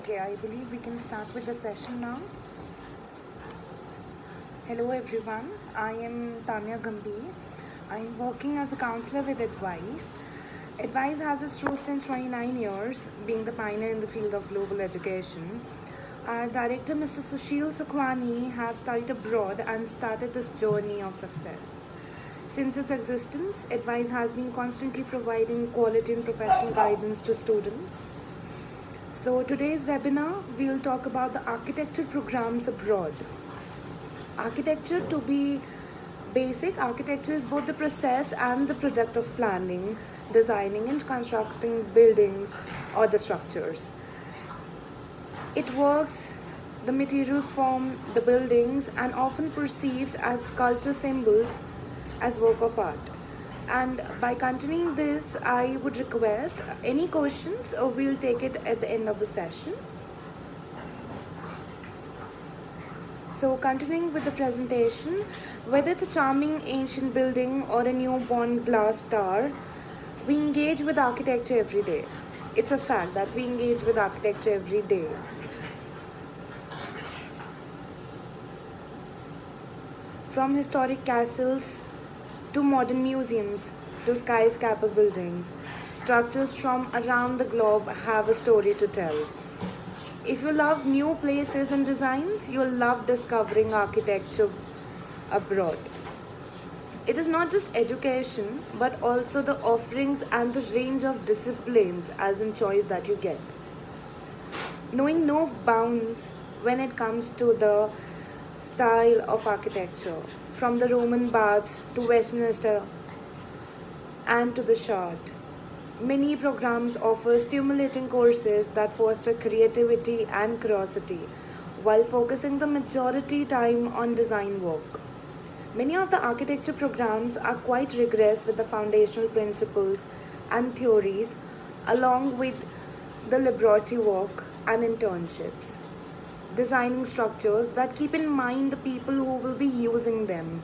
Okay, I believe we can start with the session now. Hello everyone, I am Tanya Gambhir. I am working as a counselor with Advice. Advice has its roots since 29 years, being the pioneer in the field of global education. Our director, Mr. Sushil Sukhwani, have studied abroad and started this journey of success. Since its existence, Advice has been constantly providing quality and professional guidance to students. So today's webinar, we'll talk about the architecture programs abroad. Architecture, to be basic, architecture is both the process and the product of planning, designing and constructing buildings or the structures. It works, the material form, the buildings, and often perceived as culture symbols, as work of art. And by continuing this, I would request any questions, or we'll take it at the end of the session. So continuing with the presentation, whether it's a charming ancient building or a newborn glass tower, we engage with architecture every day. It's a fact that we engage with architecture every day. From historic castles to modern museums to skyscraper buildings, structures from around the globe have a story to tell. If you love new places and designs, you'll love discovering architecture abroad. It is not just education, but also the offerings and the range of disciplines as in choice that you get. Knowing no bounds when it comes to the style of architecture, from the Roman baths to Westminster and to the Shard. Many programs offer stimulating courses that foster creativity and curiosity while focusing the majority time on design work. Many of the architecture programs are quite rigorous with the foundational principles and theories along with the laboratory work and internships. Designing structures that keep in mind the people who will be using them.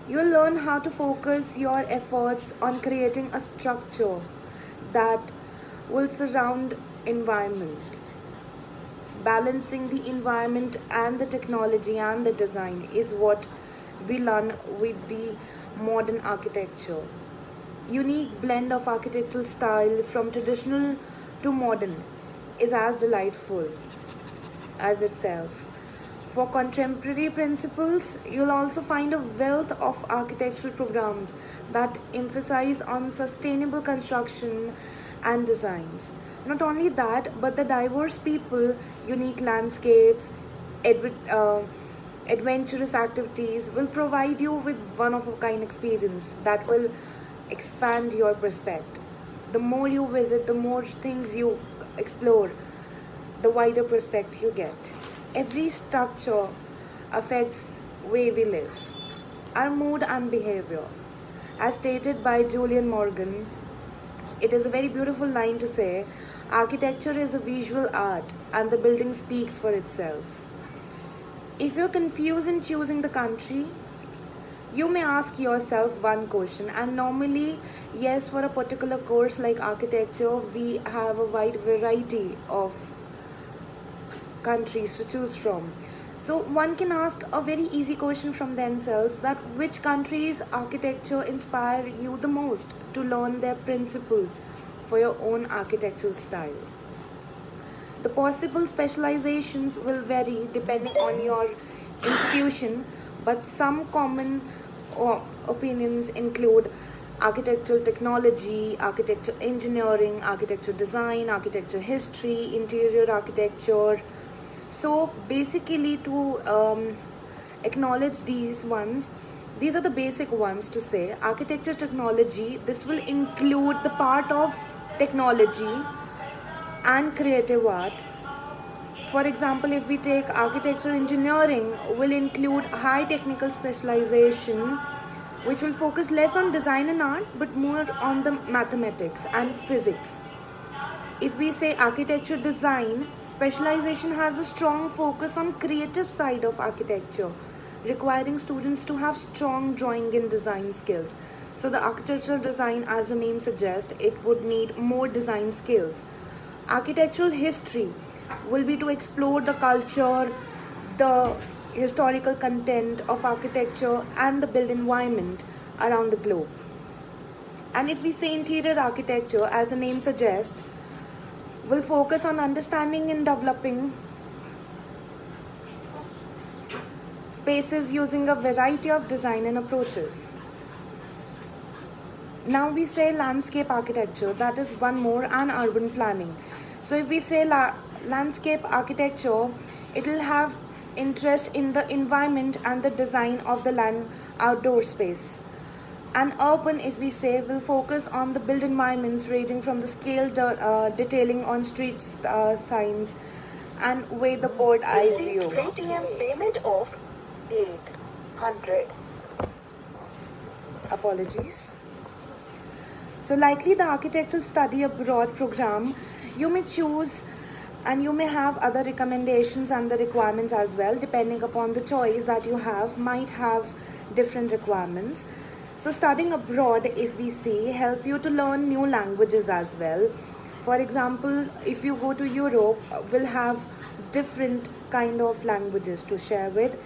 You'll learn how to focus your efforts on creating a structure that will surround environment. Balancing the environment and the technology and the design is what we learn with the modern architecture. Unique blend of architectural style from traditional to modern is as delightful as itself. For contemporary principles, you'll also find a wealth of architectural programs that emphasize on sustainable construction and designs. Not only that, but the diverse people, unique landscapes, adventurous activities will provide you with one-of-a-kind experience that will expand your perspective. The more you visit, the more things you explore, the wider perspective you get. Every structure affects way we live, our mood and behavior. As stated by Julian Morgan, it is a very beautiful line to say, architecture is a visual art and the building speaks for itself. If you're confused in choosing the country, you may ask yourself one question, and normally, yes, for a particular course like architecture, we have a wide variety of countries to choose from. So one can ask a very easy question from themselves, that which country's architecture inspire you the most to learn their principles for your own architectural style. The possible specializations will vary depending on your institution, but some common opinions include architectural technology, architecture engineering, architecture design, architecture history, interior architecture. So basically to acknowledge these ones, these are the basic ones to say. Architecture technology, this will include the part of technology and creative art. For example, if we take architectural engineering, will include high technical specialization, which will focus less on design and art, but more on the mathematics and physics. If we say architecture design, specialization has a strong focus on creative side of architecture, requiring students to have strong drawing and design skills. So the architectural design, as the name suggests, it would need more design skills. Architectural history will be to explore the culture, the historical content of architecture, and the built environment around the globe. And if we say interior architecture, as the name suggests, will focus on understanding and developing spaces using a variety of design and approaches. Now we say landscape architecture, that is one more, and urban planning. So if we say landscape architecture, it will have interest in the environment and the design of the land outdoor space. And urban, if we say, will focus on the built environments ranging from the scale detailing on street signs and with the bird eye view. ATM payment of 800. Apologies. So likely the architectural study abroad program, you may choose and you may have other recommendations and the requirements as well, depending upon the choice that you have, might have different requirements. So studying abroad, if we see, help you to learn new languages as well. For example, if you go to Europe, will have different kind of languages to share with.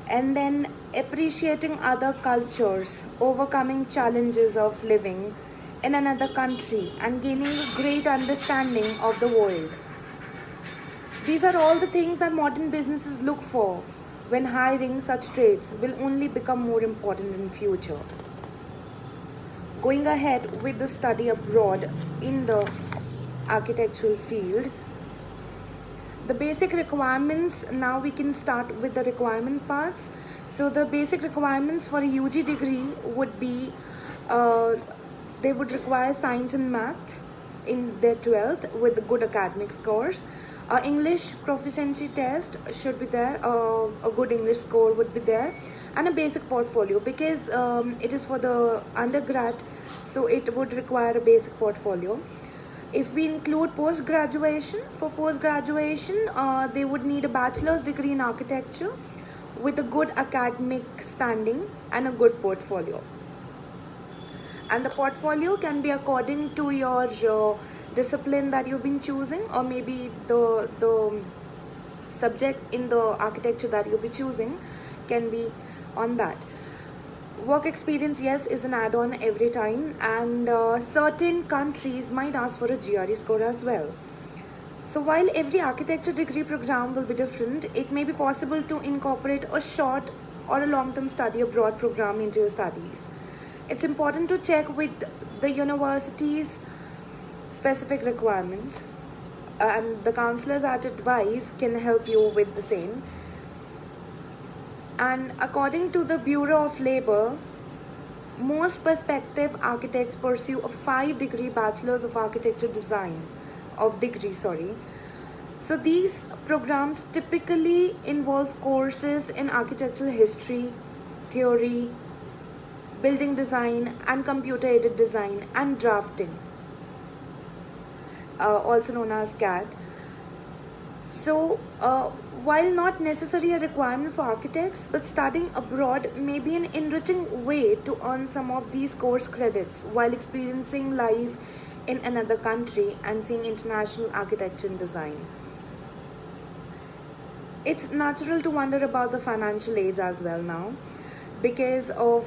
And then appreciating other cultures, overcoming challenges of living in another country and gaining a great understanding of the world. These are all the things that modern businesses look for when hiring such trades will only become more important in future. Going ahead with the study abroad in the architectural field, the basic requirements, now we can start with the requirement parts. So the basic requirements for a UG degree would be, they would require science and math in their 12th with good academic scores. English proficiency test should be there, a good English score would be there, and a basic portfolio because it is for the undergrad, so it would require a basic portfolio. If we include post-graduation, for post-graduation, they would need a bachelor's degree in architecture with a good academic standing and a good portfolio. And the portfolio can be according to your discipline that you've been choosing, or maybe the subject in the architecture that you'll be choosing can be on that. Work experience, yes, is an add-on every time, and certain countries might ask for a GRE score as well. So while every architecture degree program will be different, it may be possible to incorporate a short or a long-term study abroad program into your studies. It's important to check with the university's specific requirements, and the counselors at advice can help you with the same. And according to the Bureau of Labor, most prospective architects pursue a 5-degree Bachelor's of Architecture Design of degree, So these programs typically involve courses in architectural history, theory, building design, and computer-aided design and drafting, also known as CAD. So, while not necessarily a requirement for architects, but studying abroad may be an enriching way to earn some of these course credits while experiencing life in another country and seeing international architecture and design. It's natural to wonder about the financial aids as well now, because of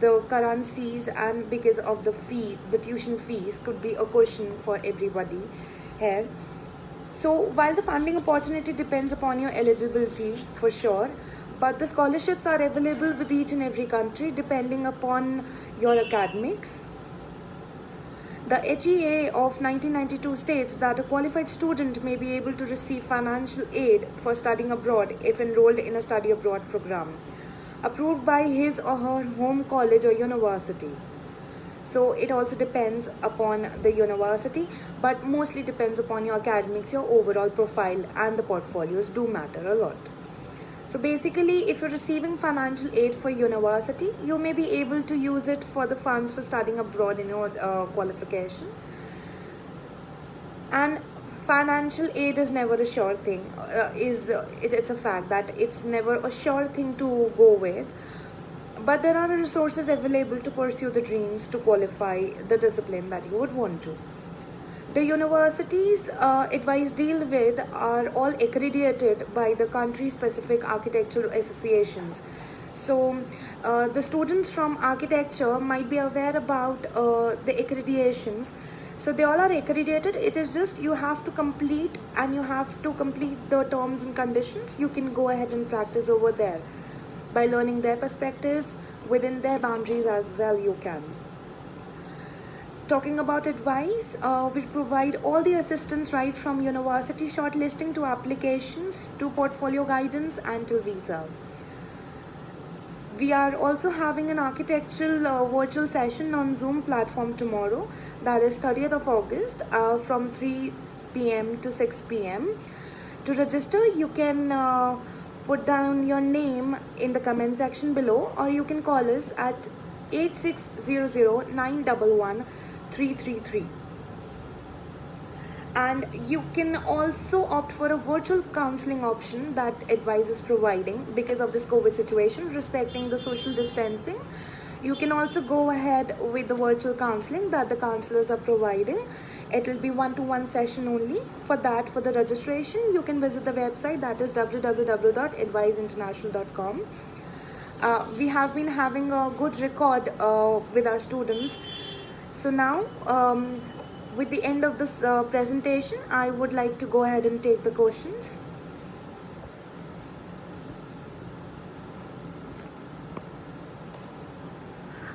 the currencies and because of the tuition fees could be a question for everybody here. So while the funding opportunity depends upon your eligibility for sure, but the scholarships are available with each and every country depending upon your academics. The HEA of 1992 states that a qualified student may be able to receive financial aid for studying abroad if enrolled in a study abroad program, approved by his or her home college or university. So it also depends upon the university, but mostly depends upon your academics, your overall profile, and the portfolios do matter a lot. So basically, if you're receiving financial aid for university, you may be able to use it for the funds for studying abroad in your qualification. And financial aid is never a sure thing. It's a fact that it's never a sure thing to go with. but there are resources available to pursue the dreams to qualify the discipline that you would want to. The universities advice deal with are all accredited by the country-specific architectural associations. So, the students from architecture might be aware about the accreditations. So they all are accredited. It is just you have to complete the terms and conditions. You can go ahead and practice over there by learning their perspectives within their boundaries as well. You can. Talking about advice, we provide all the assistance right from university shortlisting to applications to portfolio guidance and to visa. We are also having an architectural virtual session on Zoom platform tomorrow, that is 30th of August from 3 p.m. to 6 p.m. To register, you can put down your name in the comment section below, or you can call us at 8600-911-333. And you can also opt for a virtual counseling option that advice is providing because of this COVID situation, respecting the social distancing. You can also go ahead with the virtual counseling that the counselors are providing. It will be one-to-one session only. For that, for the registration, you can visit the website, that is www.adviseinternational.com. We have been having a good record with our students. So now, with the end of this presentation, I would like to go ahead and take the questions.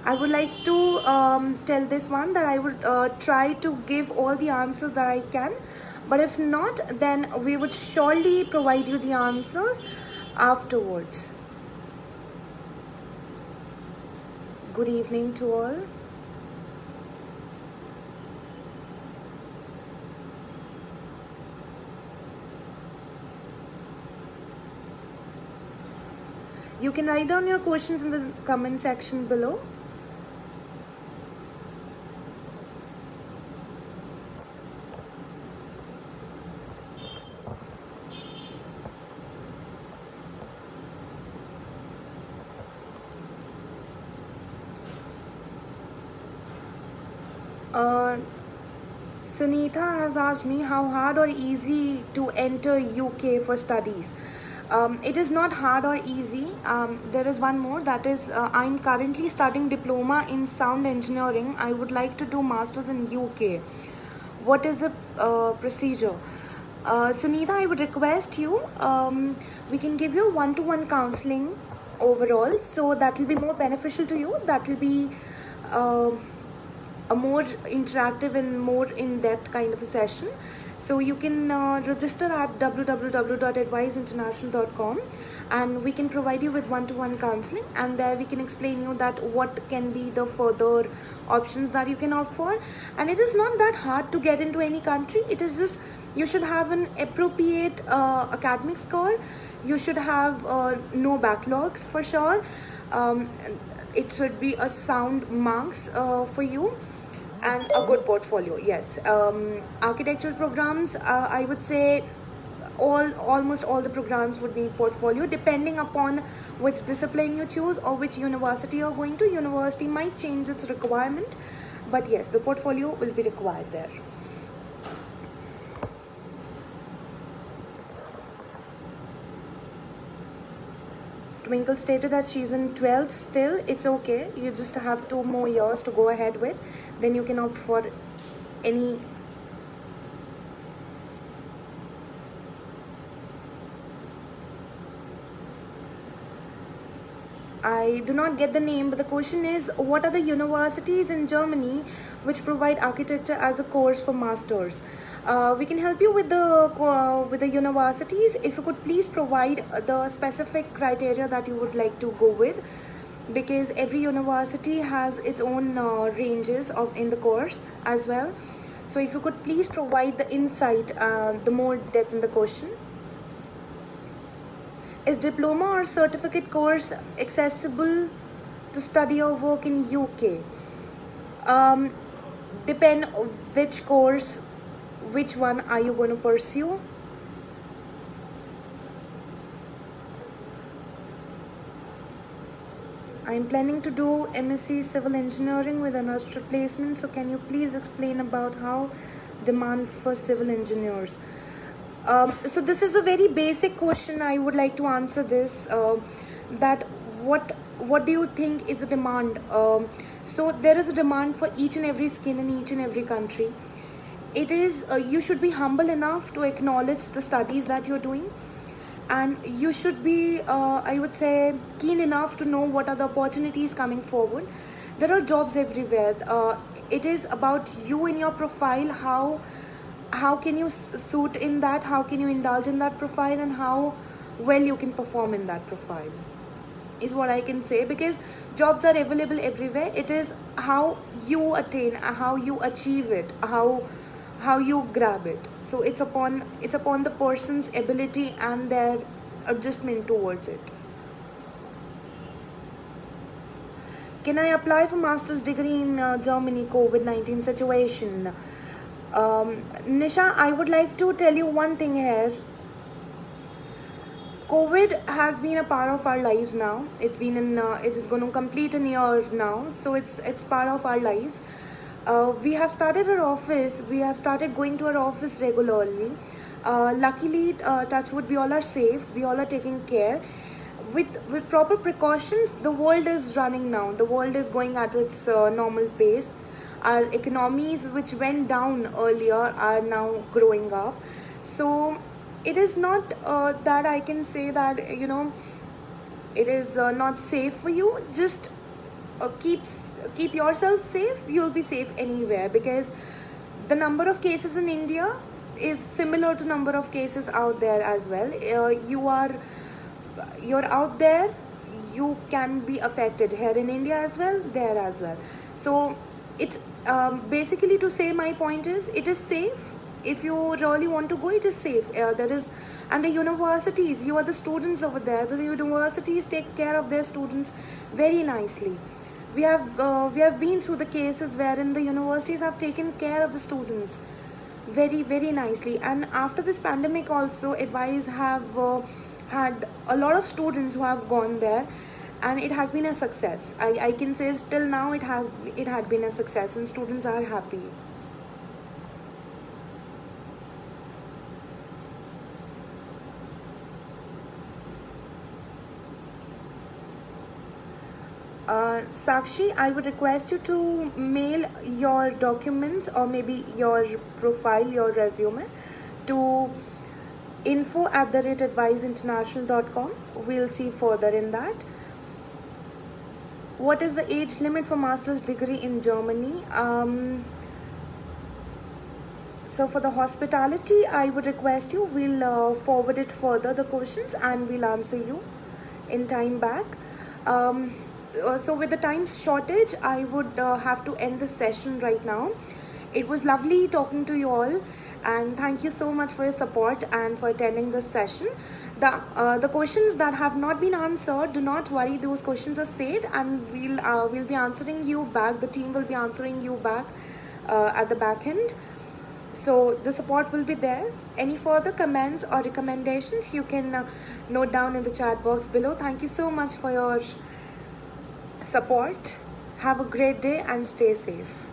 I would like to tell this one that I would try to give all the answers that I can, but if not, then we would surely provide you the answers afterwards. Good evening to all. You can write down your questions in the comment section below. Sunitha has asked me how hard or easy to enter UK for studies. It is not hard or easy. There is one more, that is I'm currently studying diploma in sound engineering. I would like to do masters in UK. What is the procedure? Sunitha, I would request you, we can give you one-to-one counseling overall, so that will be more beneficial to you. That will be a more interactive and more in-depth kind of a session. So you can register at www.adviseinternational.com, and we can provide you with one-to-one counseling, and there we can explain you that what can be the further options that you can opt for. And it is not that hard to get into any country. It is just you should have an appropriate academic score. You should have no backlogs for sure. It should be a sound marks for you, and a good portfolio. Yes, architectural programs, I would say almost all the programs would need portfolio, depending upon which discipline you choose or which university you're going to. University might change its requirement, but yes, the portfolio will be required there. Twinkle stated that she's in 12th still. It's okay. You just have 2 more years to go ahead with. Then you can opt for any. I do not get the name, but the question is, what are the universities in Germany which provide architecture as a course for masters? We can help you with the universities. If you could please provide the specific criteria that you would like to go with, because every university has its own ranges in the course as well. So if you could please provide the insight, the more depth in the question. Is diploma or certificate course accessible to study or work in UK? Depend which course, which one are you going to pursue? I'm planning to do MSc Civil Engineering with industrial placement. So can you please explain about how demand for civil engineers? So this is a very basic question. I would like to answer this. That what do you think is the demand? So there is a demand for each and every skill in each and every country. It is you should be humble enough to acknowledge the studies that you're doing, and you should be I would say keen enough to know what are the opportunities coming forward. There are jobs everywhere. It is about you in your profile. How can you suit in that, how can you indulge in that profile, and how well you can perform in that profile is what I can say, because jobs are available everywhere. It is how you attain, how you achieve it, how you grab it. So it's upon the person's ability and their adjustment towards it. Can I apply for master's degree in Germany COVID-19 situation? Nisha, I would like to tell you one thing here. COVID has been a part of our lives now. It's been it is going to complete a year now, so it's part of our lives. We have started our office. We have started going to our office regularly. Luckily, touchwood, we all are safe. We all are taking care. With proper precautions, the world is running now. The world is going at its normal pace. Our economies, which went down earlier, are now growing up. So it is not that I can say that it is not safe for you. Just keep yourself safe. You'll be safe anywhere, because the number of cases in India is similar to number of cases out there as well. You're out there, you can be affected here in India as well, there as well. So it's basically, to say, my point is, it is safe. If you really want to go, it is safe. And the universities, you are the students over there. The universities take care of their students very nicely. We have been through the cases wherein the universities have taken care of the students very, very nicely. And after this pandemic also, advice have had a lot of students who have gone there, and it has been a success. I can say till now it had been a success, and students are happy. Sakshi, I would request you to mail your documents, or maybe your profile, your resume, to info@adviseinternational.com. We'll see further in that. What is the age limit for master's degree in Germany? So for the hospitality, I would request you, we'll forward it further, the questions, and we'll answer you in time back. So with the time shortage, I would have to end this session right now. It was lovely talking to you all, and thank you so much for your support and for attending this session. The questions that have not been answered, do not worry, those questions are saved, and we'll be answering you back. The team will be answering you back at the back end. So the support will be there. Any further comments or recommendations, you can note down in the chat box below. Thank you so much for your support. Have a great day and stay safe.